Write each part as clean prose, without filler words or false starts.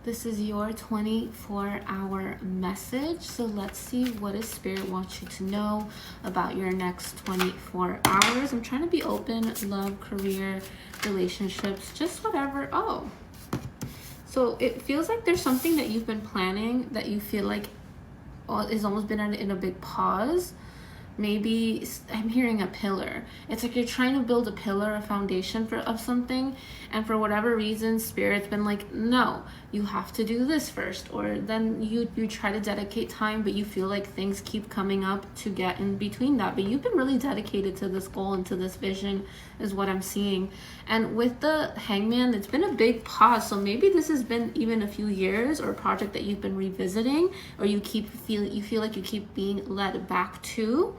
This is your 24-hour message. So let's see what does Spirit wants you to know about your next 24 hours. I'm trying to be open, love, career, relationships, just whatever. Oh, so it feels like there's something that you've been planning that you feel like is almost been in a big pause. Maybe I'm hearing a pillar. It's like you're trying to build a pillar, a foundation of something, and for whatever reason, Spirit's been like, no, you have to do this first. Or then you try to dedicate time, but you feel like things keep coming up to get in between that. But you've been really dedicated to this goal and to this vision is what I'm seeing. And with the Hangman, it's been a big pause. So maybe this has been even a few years, or a project that you've been revisiting, or you feel like you keep being led back to.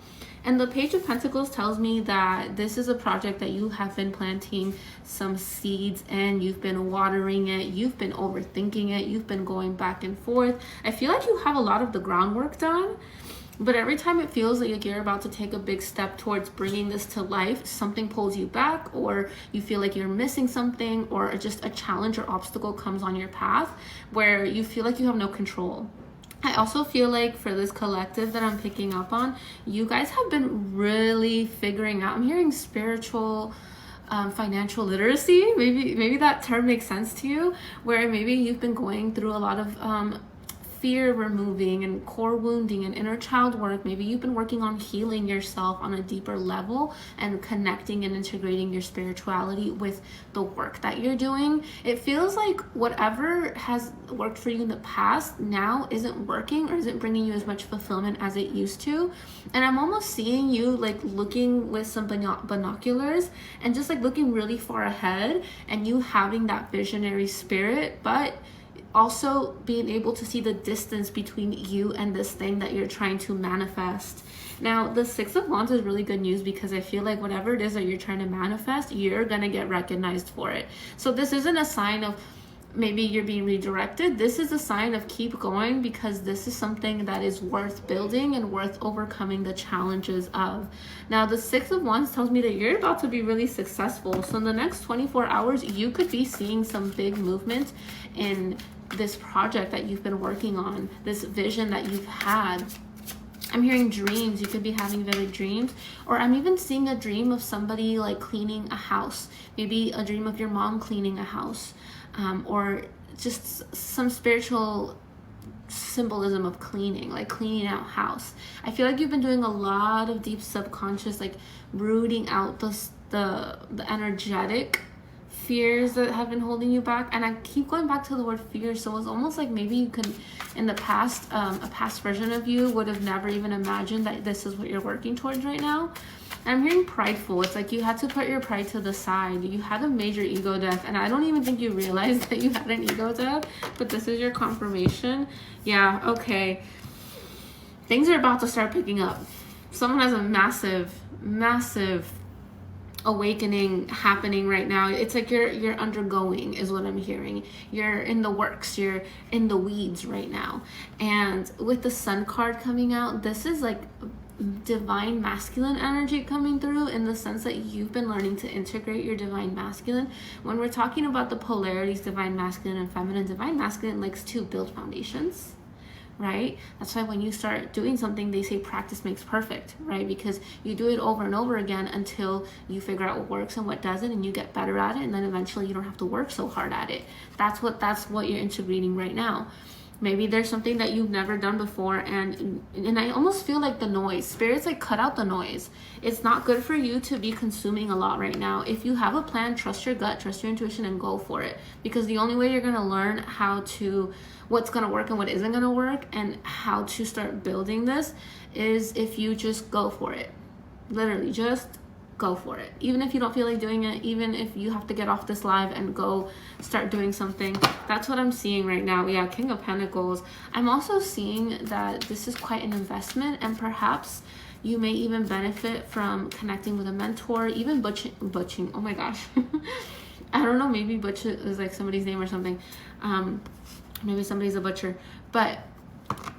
And the Page of Pentacles tells me that this is a project that you have been planting some seeds in. You've been watering it. You've been overthinking it. You've been going back and forth. I feel like you have a lot of the groundwork done. But every time it feels like you're about to take a big step towards bringing this to life, something pulls you back, or you feel like you're missing something, or just a challenge or obstacle comes on your path where you feel like you have no control. I also feel like for this collective that I'm picking up on, you guys have been really figuring out, I'm hearing spiritual, financial literacy. Maybe that term makes sense to you, where maybe you've been going through a lot of fear removing and core wounding and inner child work. Maybe you've been working on healing yourself on a deeper level and connecting and integrating your spirituality with the work that you're doing. It feels like whatever has worked for you in the past now isn't working or isn't bringing you as much fulfillment as it used to. And I'm almost seeing you like looking with some binoculars and just like looking really far ahead, and you having that visionary spirit, but also being able to see the distance between you and this thing that you're trying to manifest. Now, the Six of Wands is really good news, because I feel like whatever it is that you're trying to manifest, you're gonna get recognized for it. So this isn't a sign of maybe you're being redirected. This is a sign of keep going, because this is something that is worth building and worth overcoming the challenges of. Now, the Six of Wands tells me that you're about to be really successful. So in the next 24 hours, you could be seeing some big movement in this project that you've been working on, this vision that you've had. I'm hearing dreams. You could be having vivid dreams, or I'm even seeing a dream of somebody like cleaning a house, maybe a dream of your mom cleaning a house, or just some spiritual symbolism of cleaning, like cleaning out house. I feel like you've been doing a lot of deep subconscious, like rooting out the energetic fears that have been holding you back. And I keep going back to the word fear, so it's almost like maybe you could in the past, a past version of you would have never even imagined that this is what you're working towards right now. And I'm hearing prideful. It's like you had to put your pride to the side. You had a major ego death, and I don't even think you realized that you had an ego death, but this is your confirmation. Yeah, okay, things are about to start picking up. Someone has a massive awakening happening right now. It's like you're undergoing is what I'm hearing. You're in the works, you're in the weeds right now. And with the Sun card coming out, this is like divine masculine energy coming through, in the sense that you've been learning to integrate your divine masculine. When we're talking about the polarities, divine masculine and feminine, divine masculine likes to build foundations, right? That's why when you start doing something, they say practice makes perfect, right? Because you do it over and over again until you figure out what works and what doesn't, and you get better at it, and then eventually you don't have to work so hard at it. That's what you're integrating right now. Maybe there's something that you've never done before, and I almost feel like the noise. Spirit's like, cut out the noise. It's not good for you to be consuming a lot right now. If you have a plan, trust your gut, trust your intuition, and go for it. Because the only way you're going to learn what's going to work and what isn't going to work, and how to start building this, is if you just go for it. Literally, just go for it. Even if you don't feel like doing it, even if you have to get off this live and go start doing something. That's what I'm seeing right now. Yeah, King of Pentacles. I'm also seeing that this is quite an investment, and perhaps you may even benefit from connecting with a mentor, even butching. Oh my gosh. I don't know, maybe Butch is like somebody's name or something. Maybe somebody's a butcher. But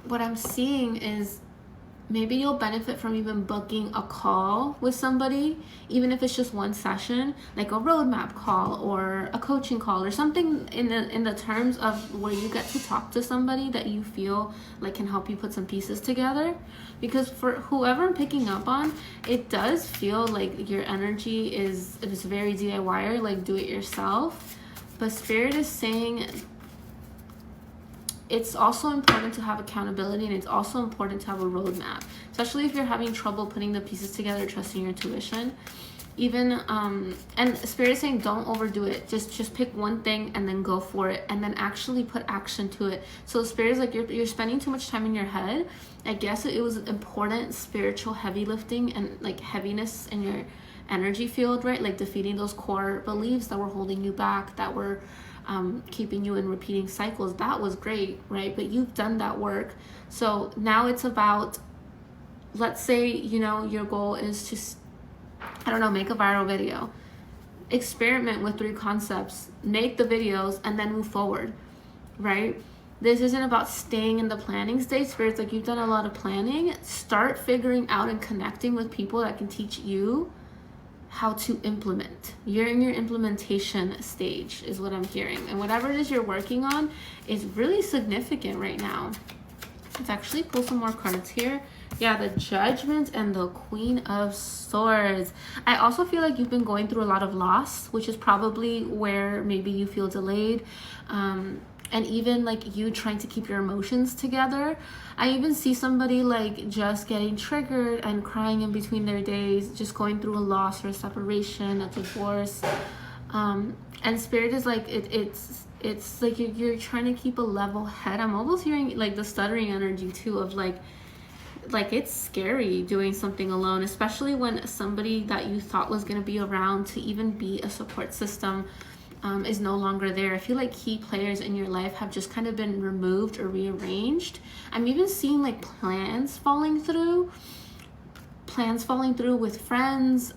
what I'm seeing is maybe you'll benefit from even booking a call with somebody, even if it's just one session, like a roadmap call or a coaching call or something in the terms of where you get to talk to somebody that you feel like can help you put some pieces together. Because for whoever I'm picking up on, it does feel like your energy is very DIY, like do it yourself. But Spirit is saying it's also important to have accountability, and it's also important to have a roadmap, especially if you're having trouble putting the pieces together, trusting your intuition. Even and Spirit is saying don't overdo it. Just pick one thing and then go for it, and then actually put action to it. So Spirit is like you're spending too much time in your head. I guess it was important spiritual heavy lifting and like heaviness in your energy field, right? Like defeating those core beliefs that were holding you back, that were keeping you in repeating cycles. That was great, right? But you've done that work. So now it's about, let's say, you know, your goal is to, I don't know, make a viral video. Experiment with 3 concepts, make the videos, and then move forward, right? This isn't about staying in the planning stage. Spirit's like, you've done a lot of planning. Start figuring out and connecting with people that can teach you how to implement. You're in your implementation stage is what I'm hearing, and whatever it is you're working on is really significant right now. Let's actually pull some more cards here. Yeah, the Judgment and the Queen of Swords. I also feel like you've been going through a lot of loss, which is probably where maybe you feel delayed, and even like you trying to keep your emotions together. I even see somebody like just getting triggered and crying in between their days, just going through a loss or a separation, a divorce. And Spirit is like, it's like you're trying to keep a level head. I'm almost hearing like the stuttering energy too of like it's scary doing something alone, especially when somebody that you thought was going to be around to even be a support system is no longer there. I feel like key players in your life have just kind of been removed or rearranged. I'm even seeing like plans falling through with friends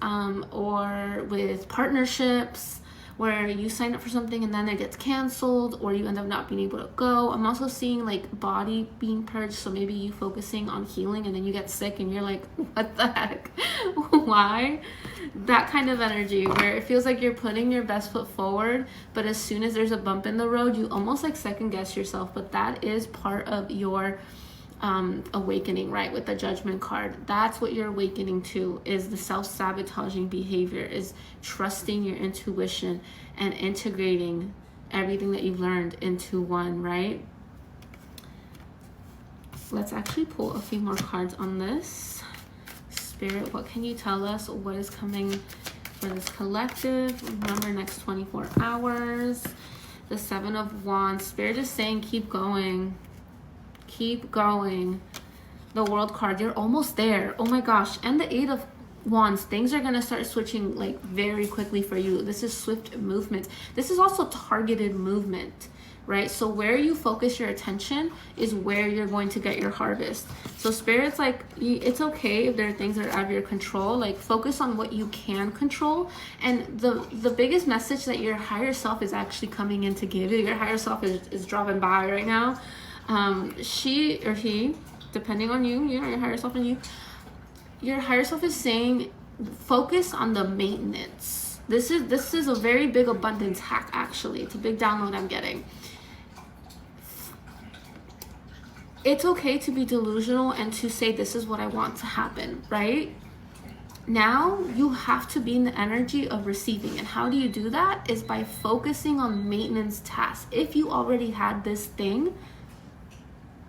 or with partnerships, where you sign up for something and then it gets canceled, or you end up not being able to go. I'm also seeing like body being purged, so maybe you focusing on healing and then you get sick and you're like, what the heck? Why? That kind of energy where it feels like you're putting your best foot forward, but as soon as there's a bump in the road, you almost like second guess yourself. But that is part of your awakening, right? With the Judgment card, that's what you're awakening to, is the self-sabotaging behavior, is trusting your intuition and integrating everything that you've learned into one, right? Let's actually pull a few more cards on this. Spirit, what can you tell us? What is coming for this collective? Remember, next 24 hours. The 7 of Wands. Spirit is saying keep going. Keep going. The World card, you're almost there. Oh my gosh. And the 8 of Wands, things are going to start switching like very quickly for you. This is swift movement. This is also targeted movement, right? So where you focus your attention is where you're going to get your harvest. So Spirit's like, it's okay if there are things that are out of your control. Like focus on what you can control. And the biggest message that your higher self is actually coming in to give you, your higher self is dropping by right now. She or he, depending on you, you know, your higher self and you, your higher self is saying focus on the maintenance. This is a very big abundance hack, actually. It's a big download I'm getting. It's okay to be delusional and to say this is what I want to happen, right? Now you have to be in the energy of receiving. And how do you do that? Is by focusing on maintenance tasks. If you already had this thing,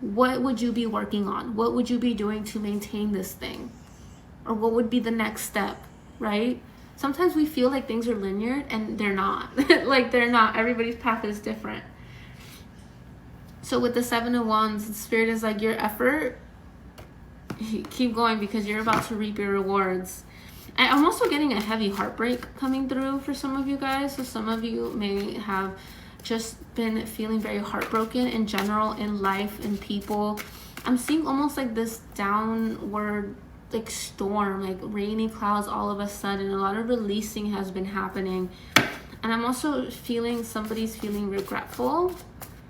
what would you be working on? What would you be doing to maintain this thing? Or what would be the next step, right? Sometimes we feel like things are linear and they're not. Like they're not. Everybody's path is different. So with the 7 of Wands, the Spirit is like, your effort, keep going because you're about to reap your rewards. And I'm also getting a heavy heartbreak coming through for some of you guys. So some of you may have just been feeling very heartbroken in general, in life, in people. I'm seeing almost like this downward like storm, like rainy clouds all of a sudden. A lot of releasing has been happening. And I'm also feeling somebody's feeling regretful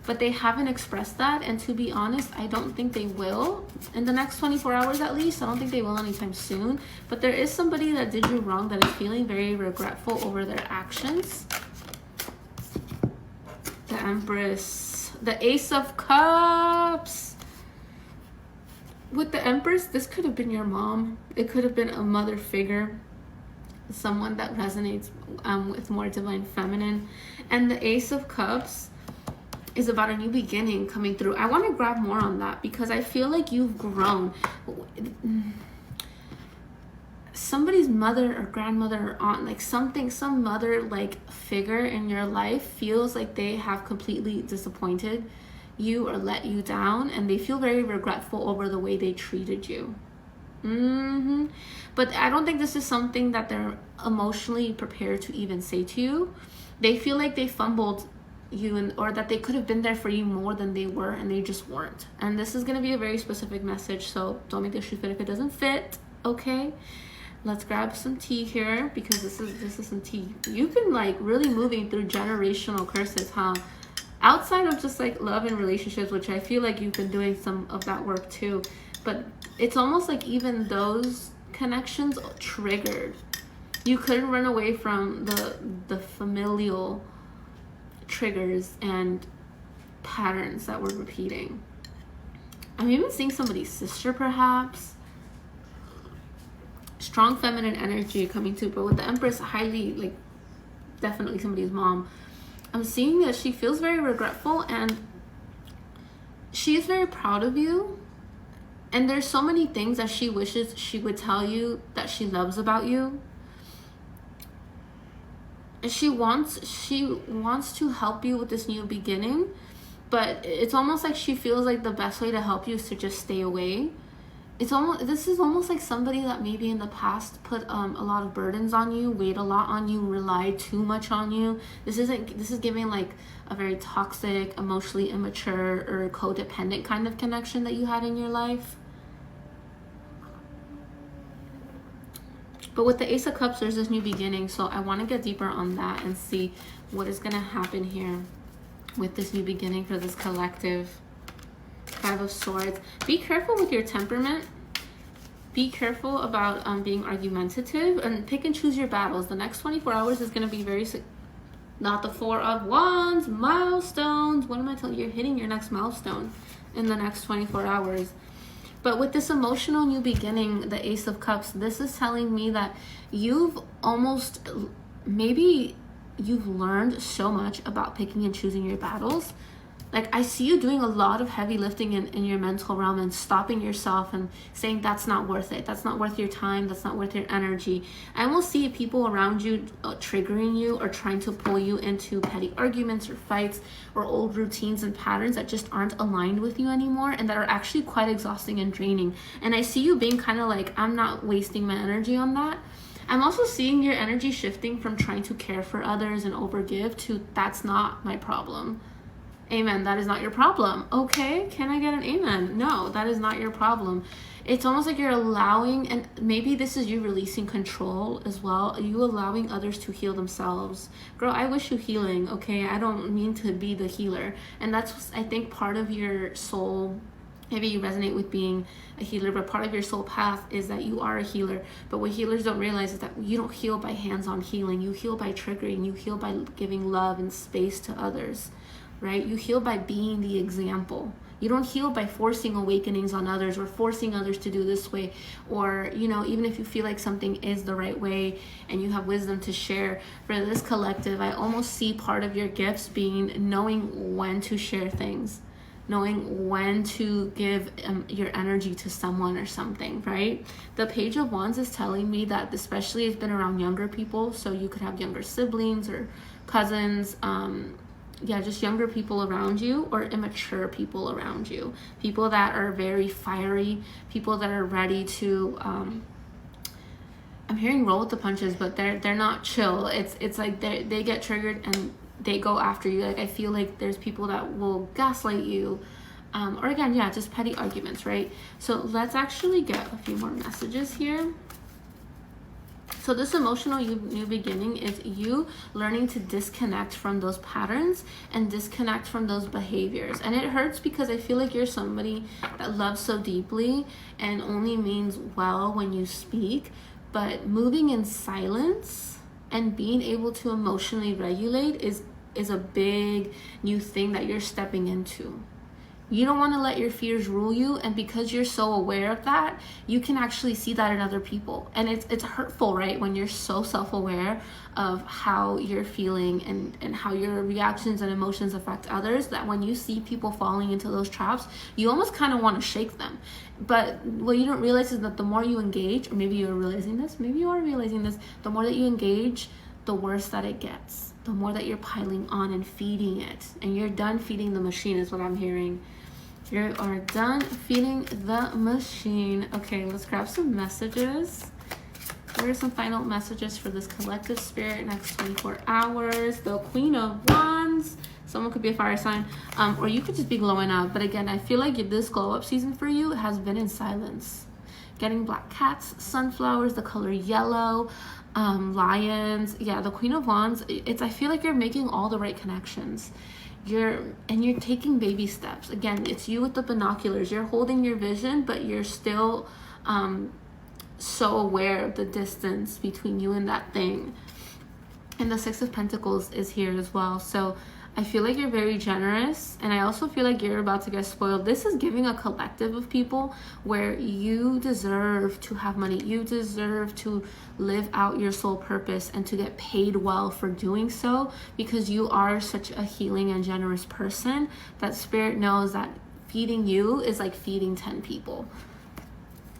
but they haven't expressed that. And to be honest, I don't think they will in the next 24 hours at least. I don't think they will anytime soon. But there is somebody that did you wrong that is feeling very regretful over their actions. The Empress, the Ace of Cups. With the Empress, this could have been your mom. It could have been a mother figure, someone that resonates with more divine feminine. And the Ace of Cups is about a new beginning coming through. I want to grab more on that because I feel like you've grown. Somebody's mother or grandmother or aunt, like some mother like figure in your life feels like they have completely disappointed you or let you down, and they feel very regretful over the way they treated you. But I don't think this is something that they're emotionally prepared to even say to you. They feel like they fumbled you, or that they could have been there for you more than they were, and they just weren't. And this is going to be a very specific message, so don't make the shoe fit if it doesn't fit. Okay, let's grab some tea here, because this is some tea. You've been like really moving through generational curses, huh? Outside of just like love and relationships, which I feel like you've been doing some of that work too, but it's almost like even those connections triggered. You couldn't run away from the familial triggers and patterns that were repeating. I'm even seeing somebody's sister, perhaps. Strong feminine energy coming too, but with the Empress, highly, like, definitely somebody's mom. I'm seeing that she feels very regretful, and she is very proud of you. And there's so many things that she wishes she would tell you that she loves about you. And she wants to help you with this new beginning, but it's almost like she feels like the best way to help you is to just stay away. This is almost like somebody that maybe in the past put a lot of burdens on you, weighed a lot on you, relied too much on you. This is giving like a very toxic, emotionally immature, or codependent kind of connection that you had in your life. But with the Ace of Cups, there's this new beginning. So I want to get deeper on that and see what is going to happen here with this new beginning for this collective. Five of Swords. Be careful with your temperament. Be careful about being argumentative, and pick and choose your battles. The next 24 hours is going to be very... Not the Four of Wands. Milestones. What am I telling you? You're hitting your next milestone in the next 24 hours. But with this emotional new beginning, the Ace of Cups, this is telling me that maybe you've learned so much about picking and choosing your battles. Like, I see you doing a lot of heavy lifting in your mental realm and stopping yourself and saying that's not worth it. That's not worth your time. That's not worth your energy. I will see people around you triggering you or trying to pull you into petty arguments or fights or old routines and patterns that just aren't aligned with you anymore, and that are actually quite exhausting and draining. And I see you being kind of like, I'm not wasting my energy on that. I'm also seeing your energy shifting from trying to care for others and overgive to that's not my problem. Amen. That is not your problem. Okay. Can I get an amen? No, that is not your problem. It's almost like you're allowing, and maybe this is you releasing control as well. You allowing others to heal themselves. Girl, I wish you healing. Okay. I don't mean to be the healer. And that's, I think, part of your soul. Maybe you resonate with being a healer, but part of your soul path is that you are a healer. But what healers don't realize is that you don't heal by hands-on healing. You heal by triggering. You heal by giving love and space to others. Right? You heal by being the example. You don't heal by forcing awakenings on others or forcing others to do this way, or, you know, even if you feel like something is the right way and you have wisdom to share. For this collective, I almost see part of your gifts being knowing when to share things, knowing when to give your energy to someone or something, right? The Page of Wands is telling me that especially it's been around younger people, so you could have younger siblings or cousins, just younger people around you, or immature people around you. People that are very fiery, people that are ready to, I'm hearing roll with the punches, but they're not chill. It's like they get triggered and they go after you. Like, I feel like there's people that will gaslight you, or again, just petty arguments, right? So let's actually get a few more messages here. So this emotional new beginning is you learning to disconnect from those patterns and disconnect from those behaviors. And it hurts because I feel like you're somebody that loves so deeply and only means well when you speak, but moving in silence and being able to emotionally regulate is a big new thing that you're stepping into. You don't want to let your fears rule you, and because you're so aware of that, you can actually see that in other people. And it's hurtful, right? When you're so self-aware of how you're feeling and how your reactions and emotions affect others, that when you see people falling into those traps, you almost kind of want to shake them. But what you don't realize is that the more you engage, or maybe you're realizing this, maybe you are realizing this, the more that you engage, the worse that it gets. The more that you're piling on and feeding it. And you're done feeding the machine is what I'm hearing. You are done feeding the machine. Okay, let's grab some messages. What are some final messages for this collective spirit next 24 hours? The Queen of Wands. Someone could be a fire sign. Or you could just be glowing up. But again, I feel like this glow up season for you has been in silence. Getting black cats, sunflowers, the color yellow, lions. Yeah, the Queen of Wands. I feel like you're making all the right connections. You're taking baby steps. Again, it's you with the binoculars. You're holding your vision, but you're still so aware of the distance between you and that thing. And the Six of Pentacles is here as well. So I feel like you're very generous, and I also feel like you're about to get spoiled. This is giving a collective of people where you deserve to have money. You deserve to live out your soul purpose and to get paid well for doing so, because you are such a healing and generous person that Spirit knows that feeding you is like feeding 10 people.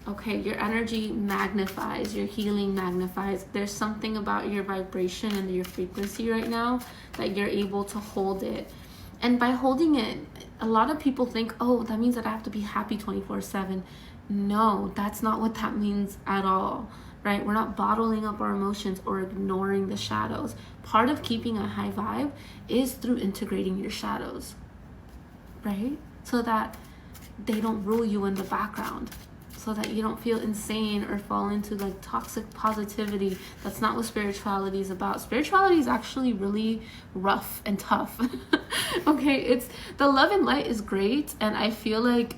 Okay, your energy magnifies, your healing magnifies. There's something about your vibration and your frequency right now that you're able to hold it. And by holding it, a lot of people think, oh, that means that I have to be happy 24/7. No, that's not what that means at all, right? We're not bottling up our emotions or ignoring the shadows. Part of keeping a high vibe is through integrating your shadows, right? So that they don't rule you in the background. So that you don't feel insane or fall into like toxic positivity. That's not what spirituality is about. Spirituality is actually really rough and tough. Okay, it's the love and light is great, and I feel like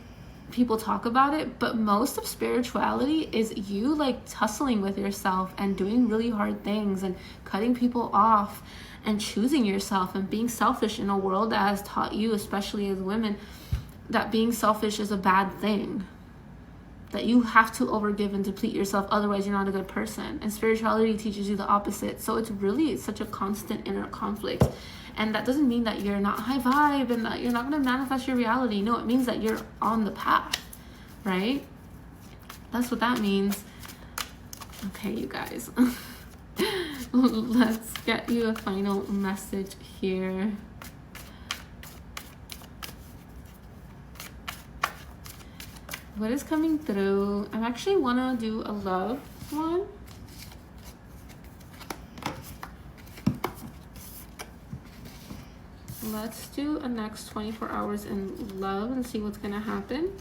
people talk about it, but most of spirituality is you like tussling with yourself and doing really hard things and cutting people off and choosing yourself and being selfish in a world that has taught you, especially as women, that being selfish is a bad thing. That you have to overgive and deplete yourself, otherwise you're not a good person. And spirituality teaches you the opposite. So it's really such a constant inner conflict. And that doesn't mean that you're not high vibe and that you're not going to manifest your reality. No, it means that you're on the path, right? That's what that means. Okay, you guys. Let's get you a final message here. What is coming through? I actually want to do a love one. Let's do a next 24 hours in love and see what's going to happen.